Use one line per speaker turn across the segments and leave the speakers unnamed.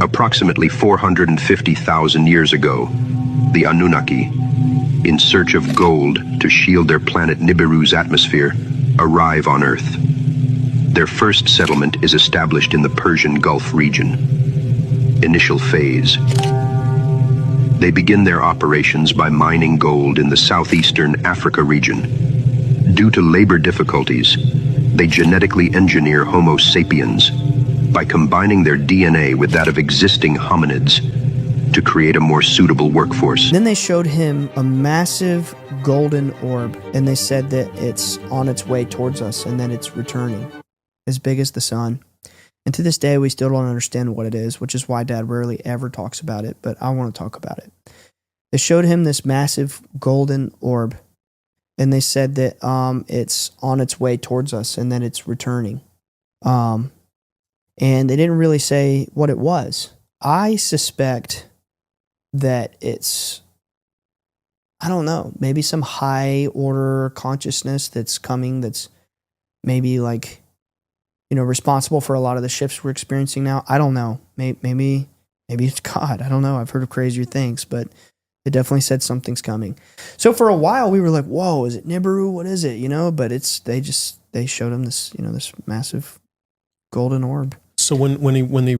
Approximately 450,000 years ago, the Anunnaki, in search of gold to shield their planet Nibiru's atmosphere, arrive on Earth. Their first settlement is established in the Persian Gulf region. Initial phase. They begin their operations by mining gold in the southeastern Africa region. Due to labor difficulties, they genetically engineer Homo sapiens by combining their DNA with that of existing hominids to create a more suitable workforce.
Then they showed him a massive golden orb, and they said that it's on its way towards us and that it's returning, as big as the sun. And to this day, we still don't understand what it is, which is why Dad rarely ever talks about it, but I want to talk about it. They showed him this massive golden orb, and they said that it's on its way towards us and that it's returning. And they didn't really say what it was. I suspect that it's, I don't know, maybe some high order consciousness that's coming, that's maybe like, you know, responsible for a lot of the shifts we're experiencing now. I don't know. Maybe it's God. I don't know. I've heard of crazier things, but it definitely said something's coming. So for a while we were like, whoa, is it Nibiru? What is it? You know, but they showed him this, you know, this massive golden orb.
So when they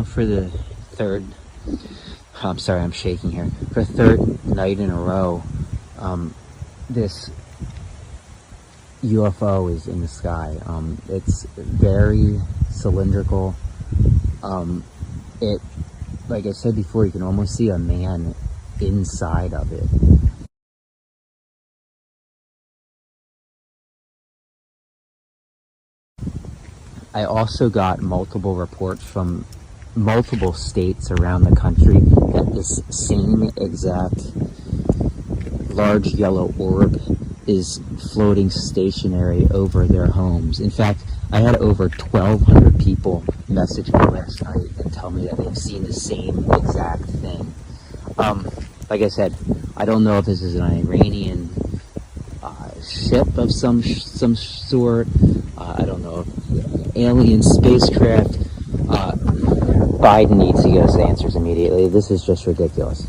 for the third, I'm sorry, I'm shaking here. For the third night in a row, this UFO is in the sky. It's very cylindrical. It, like I said before, you can almost see a man inside of it. I also got multiple reports from multiple states around the country that this same exact large yellow orb is floating stationary over their homes. In fact, I had over 1,200 people message me last night and tell me that they've seen the same exact thing. Like I said, I don't know if this is an Iranian ship of some sort. I don't know if alien spacecraft. Biden needs to get us answers immediately. This is just ridiculous.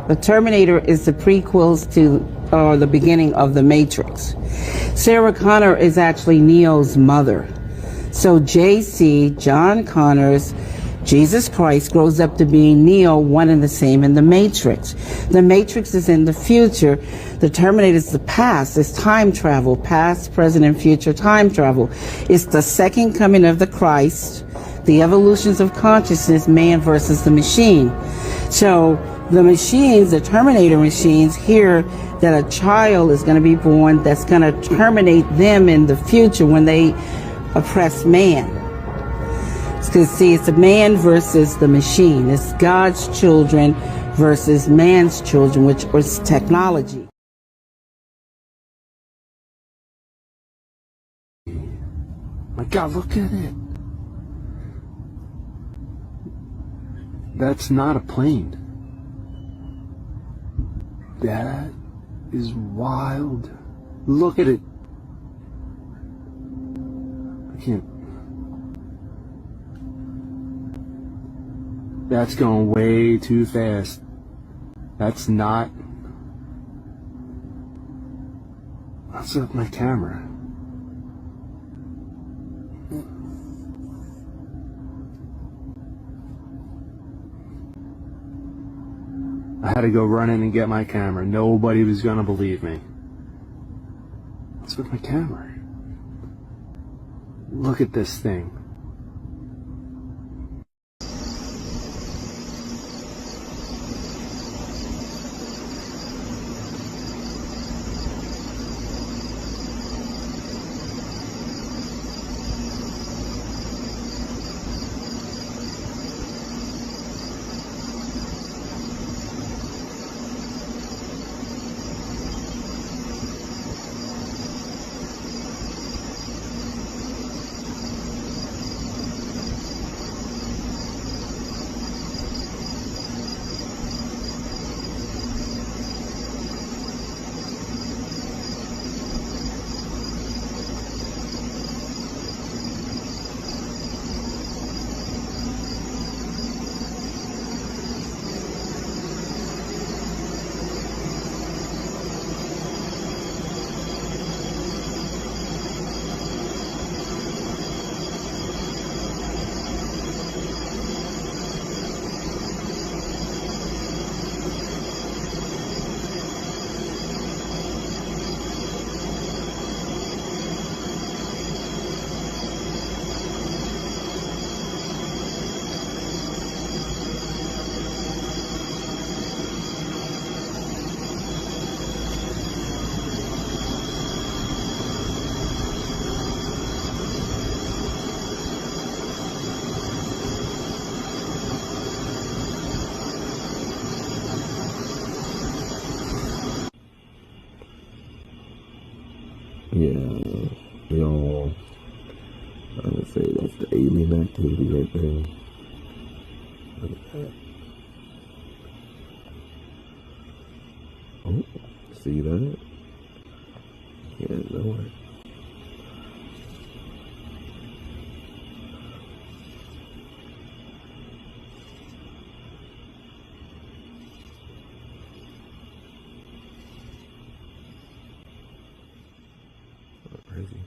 The Terminator is the prequels to the beginning of the Matrix. Sarah Connor is actually Neo's mother. So JC, John Connors, Jesus Christ, grows up to be Neo, one and the same in the Matrix. The Matrix is in the future. The Terminator is the past. It's time travel, past, present, and future time travel. It's the second coming of the Christ, the evolutions of consciousness, man versus the machine. So the machines, the Terminator machines, hear that a child is going to be born that's going to terminate them in the future when they oppress man. Because see, it's a man versus the machine. It's God's children versus man's children, which was technology.
My God, look at it. That's not a plane. That is wild. Look at it. I can't. That's going way too fast. That's not. What's up with my camera? I had to go run in and get my camera. Nobody was gonna believe me. What's with my camera? Look at this thing.
Yeah, y'all, I would say that's the alien activity right there. Look at that. Oh, see that? Yeah, Lord. Crazy.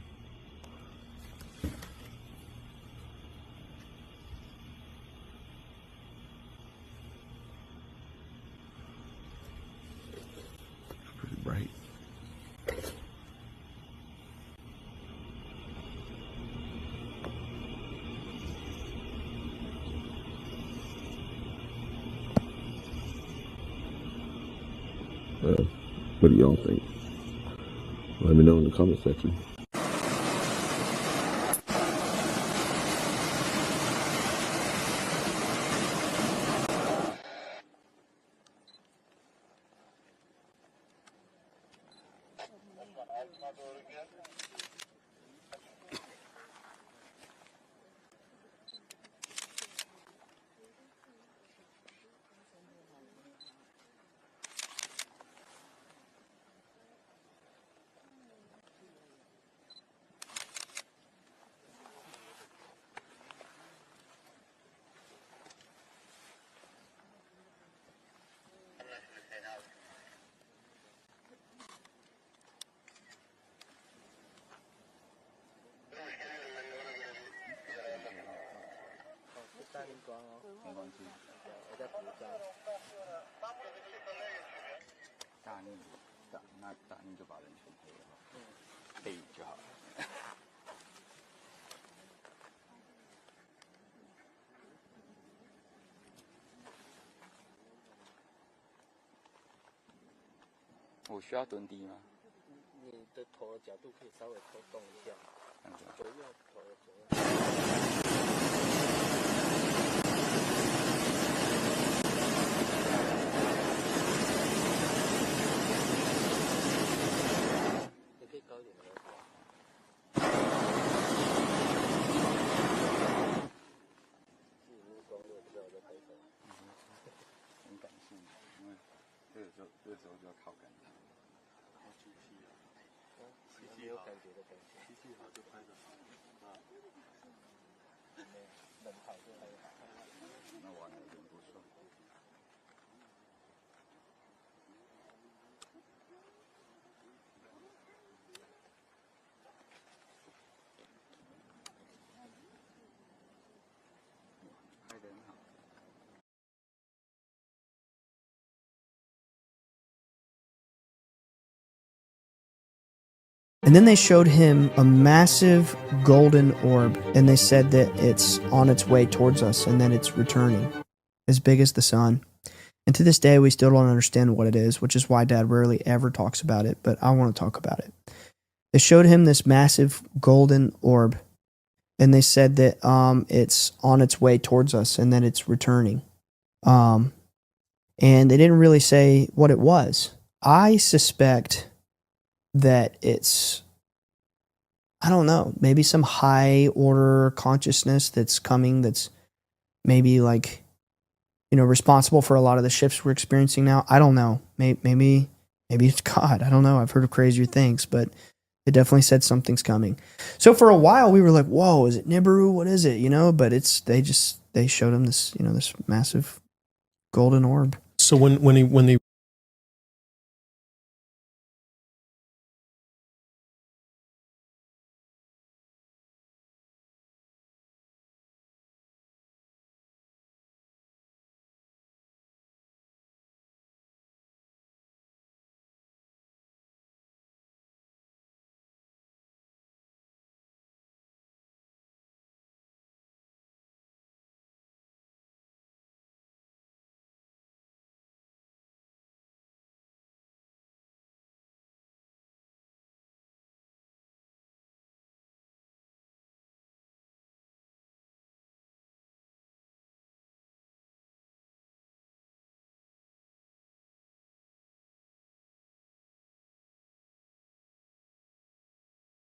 Pretty bright. What do y'all think? Let me know in the comment section.
我需要蹲低吗？
你的头的角度可以稍微头动一下，左右头的左右。你可以高一点的。自己目光如果不知道我在拍什么。
很感性，因为这个时候就要靠感觉。好出气啊！
感觉的东西。脾气好就拍得好，能好就拍得好。那我还真不错。拍得很好。
And then they showed him a massive golden orb, and they said that it's on its way towards us and that it's returning, as big as the sun. And to this day, we still don't understand what it is, which is why Dad rarely ever talks about it, but I want to talk about it. They showed him this massive golden orb, and they said that it's on its way towards us and that it's returning. And they didn't really say what it was. I suspect that it's, I don't know, maybe some high order consciousness that's coming, that's maybe like, you know, responsible for a lot of the shifts we're experiencing now. I don't know. Maybe it's God. I don't know. I've heard of crazier things, but it definitely said something's coming. So for a while we were like, whoa, is it Nibiru? What is it? You know, but they showed him this, you know, this massive golden orb.
So when they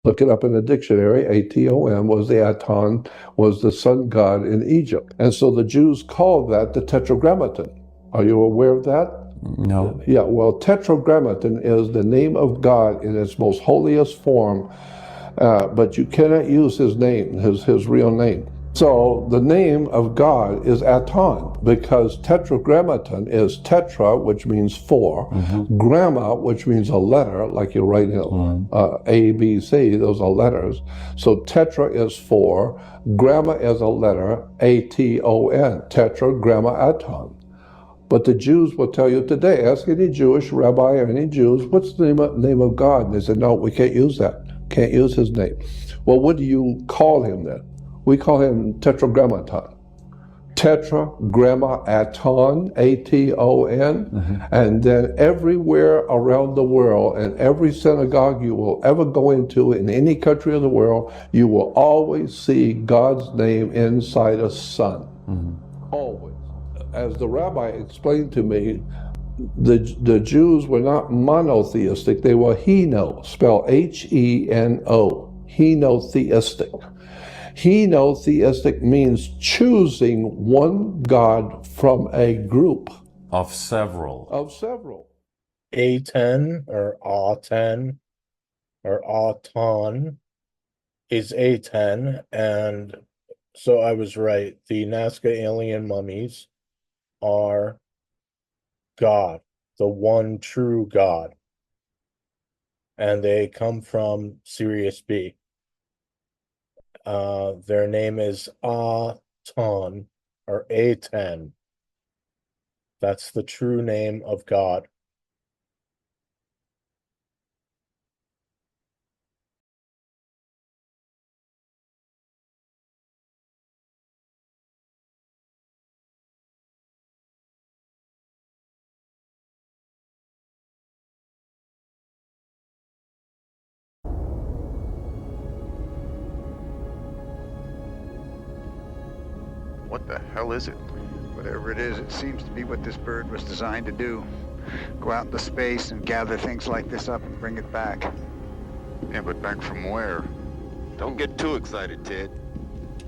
look it up in the dictionary, Atom was the Aton, was the sun god in Egypt. And so the Jews called that the Tetragrammaton. Are you aware of that?
No.
Yeah, well, Tetragrammaton is the name of God in its most holiest form, but you cannot use his name, his real name. So the name of God is Aton, because Tetragrammaton is tetra, which means four, gramma, which means a letter, like you write A, B, C, those are letters. So tetra is four, gramma is a letter, A-T-O-N, Tetragrammaton. But the Jews will tell you today, ask any Jewish rabbi or any Jews, what's the name of God? And they said, no, we can't use that. Can't use his name. Well, what do you call him then? We call him Tetragrammaton. Tetragrammaton, A-T-O-N. And then everywhere around the world, and every synagogue you will ever go into in any country of the world, you will always see God's name inside a sun. Always. As the rabbi explained to me, the Jews were not monotheistic, they were heno, spelled H-E-N-O, henotheistic. Henotheistic means choosing one God from a group.
Of several.
Of several.
A10 or A10 or A10 is A10, and so I was right. The Nazca alien mummies are God, the one true God. And they come from Sirius B. Their name is Aton or A10. That's the true name of God.
What the hell is it? Whatever it is, it seems to be what this bird was designed to do. Go out into space and gather things like this up and bring it back.
Yeah, but back from where? Don't get too excited, Ted.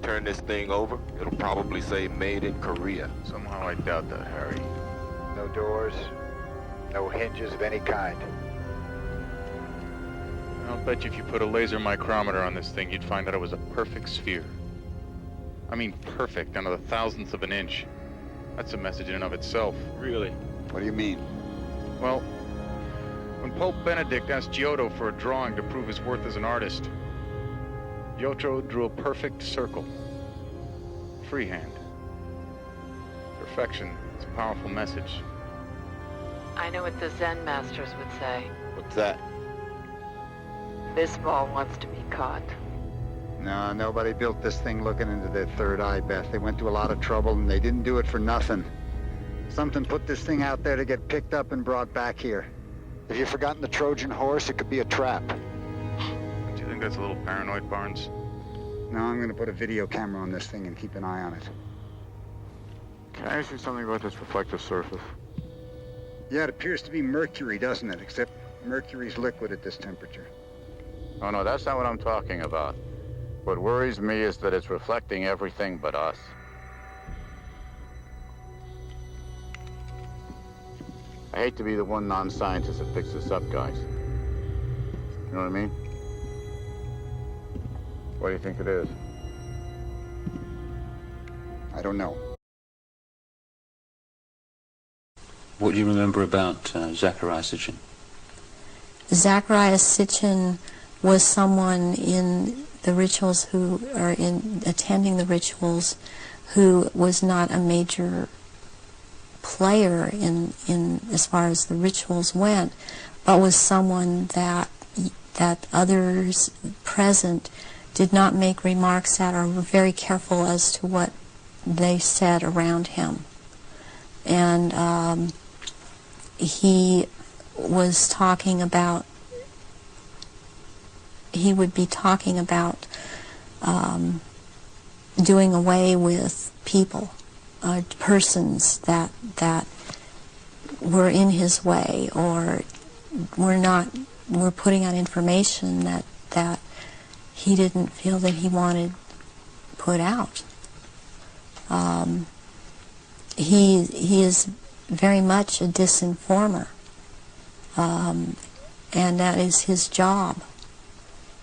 Turn this thing over, it'll probably say made in Korea.
Somehow I doubt that, Harry. No doors, no hinges of any kind.
Well,
bet you if you put a laser micrometer on this thing, you'd find out it was a perfect sphere. I mean perfect, down to the thousandth of an inch. That's a message in and of itself.
Really? What do you mean?
Well, when Pope Benedict asked Giotto for a drawing to prove his worth as an artist, Giotto drew a perfect circle. Freehand. Perfection. It's a powerful message.
I know what the Zen masters would say.
What's that?
This ball wants to be caught.
No, nobody built this thing looking into their third eye, Beth. They went to a lot of trouble, and they didn't do it for nothing. Something put this thing out there to get picked up and brought back here. If you've forgotten the Trojan horse, it could be a trap.
Do you think that's a little paranoid, Barnes?
No, I'm going to put a video camera on this thing and keep an eye on it.
Can I ask you something about this reflective surface?
Yeah, it appears to be mercury, doesn't it? Except mercury's liquid at this temperature.
Oh, no, that's not what I'm talking about. What worries me is that it's reflecting everything but us. I hate to be the one non-scientist that picks this up, guys. You know what I mean? What do you think it is?
I don't know.
What do you remember about Zachariah Sitchin?
Zachariah Sitchin was someone in the rituals attending the rituals who was not a major player in as far as the rituals went, but was someone that others present did not make remarks at or were very careful as to what they said around him. And he was talking about, he would be talking about doing away with people, persons that were in his way or were putting out information that he didn't feel that he wanted put out. He is very much a disinformer, and that is his job,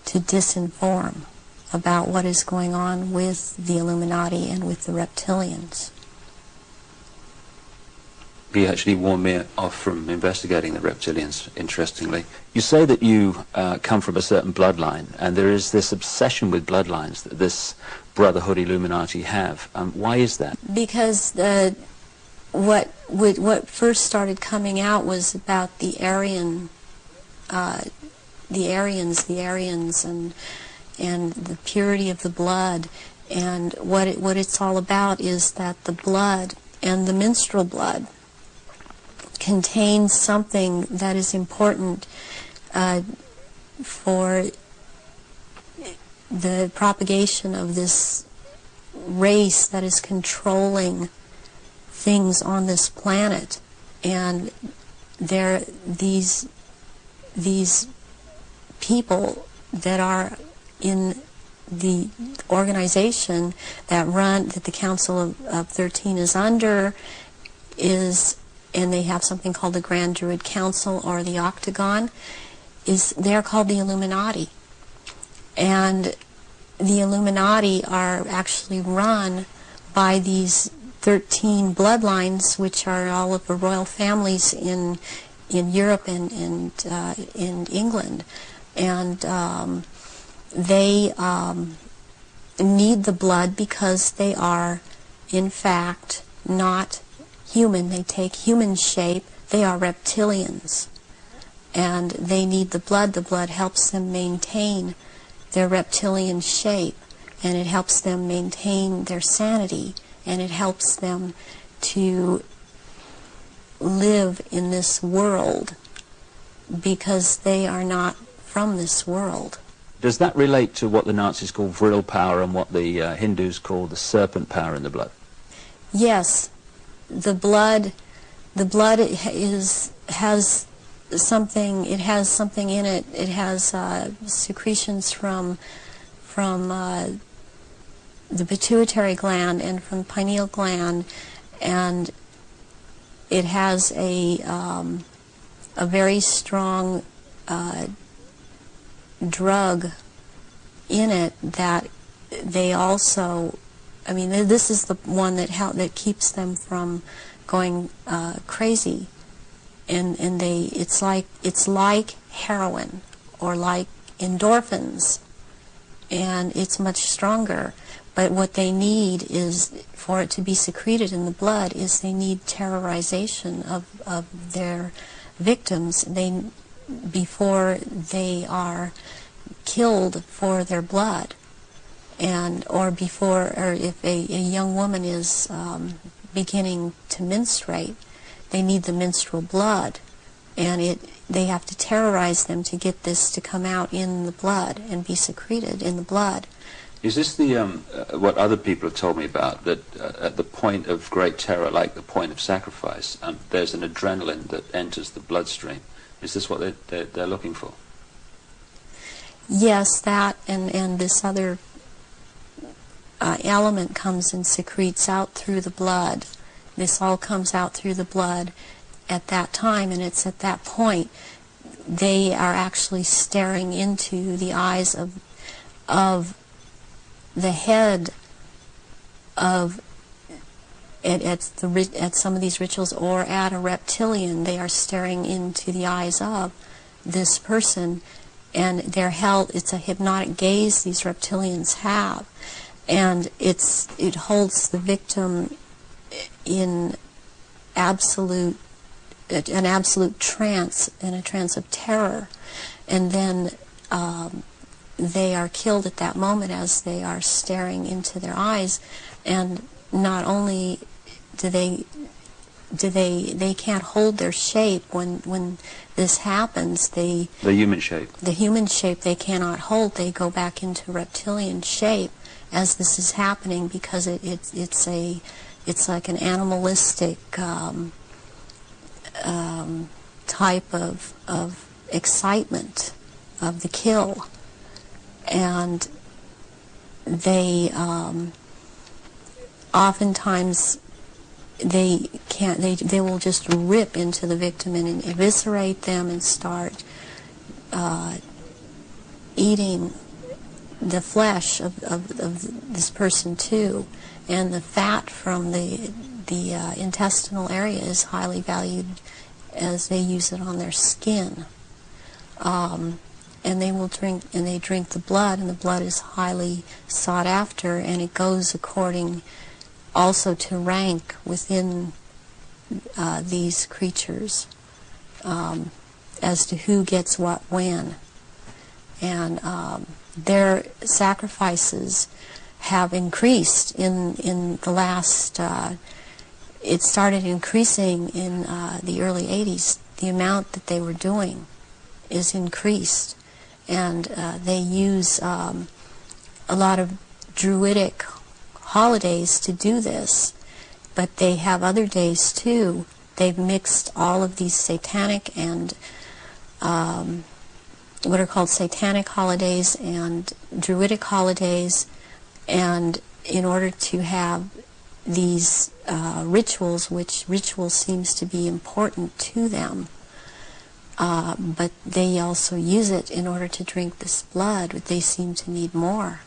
to disinform about what is going on with the Illuminati and with the reptilians.
He actually warned me off from investigating the reptilians, interestingly. You say that you come from a certain bloodline, and there is this obsession with bloodlines that this Brotherhood Illuminati have. Why is that? Because what first started coming out was about the Aryans, and the purity of the blood, and what it's all about is that the blood and the menstrual blood contains something that is important for the propagation of this race that is controlling things on this planet. And these people that are in the organization that the Council of 13 is under and they have something called the Grand Druid Council or the Octagon, they're called the Illuminati. And the Illuminati are actually run by these 13 bloodlines, which are all of the royal families in Europe and in England. And they need the blood because they are, in fact, not human. They take human shape. They are reptilians. And they need the blood. The blood helps them maintain their reptilian shape, and it helps them maintain their sanity, and it helps them to live in this world because they are not from this world. Does that relate to what the Nazis call vril power and what the Hindus call the serpent power in the blood?
Yes, the blood has something. It has something in it. It has secretions from the pituitary gland and from the pineal gland, and it has a very strong
drug in it that they also, I mean, this is the one that keeps them from going crazy, and it's like heroin or like endorphins, and it's much stronger. But what they need is, for it to be secreted in the blood, is they need terrorization of their victims before they are killed for their blood, or if a young woman is beginning to menstruate, they need the menstrual blood, and they have to terrorize them to get this to come out in the blood and be secreted in the blood.
Is this the what other people have told me about, that at the point of great terror, like the point of sacrifice, there's an adrenaline that enters the bloodstream? Is this what they're looking for?
Yes, that and this other element comes and secretes out through the blood. This all comes out through the blood at that time, and it's at that point they are actually staring into the eyes of the head of at some of these rituals, or at a reptilian. They are staring into the eyes of this person, and they're held. It's a hypnotic gaze these reptilians have, and it holds the victim in an absolute trance, in a trance of terror, and then they are killed at that moment as they are staring into their eyes. And not only do they can't hold their shape when this happens. The
human shape.
The human shape they cannot hold. They go back into reptilian shape as this is happening, because it's like an animalistic type of excitement of the kill. And they oftentimes they will just rip into the victim and eviscerate them and start eating the flesh of this person too. And the fat from the intestinal area is highly valued, as they use it on their skin. And they will drink, and they drink the blood, and the blood is highly sought after, and it goes according also to rank within these creatures, as to who gets what when. And their sacrifices have increased in the last, it started increasing in the early 80s. The amount that they were doing is increased. And they use a lot of druidic holidays to do this, but they have other days too. They've mixed all of these satanic and what are called satanic holidays and druidic holidays, and in order to have these rituals, which ritual seems to be important to them, but they also use it in order to drink this blood. They seem to need more.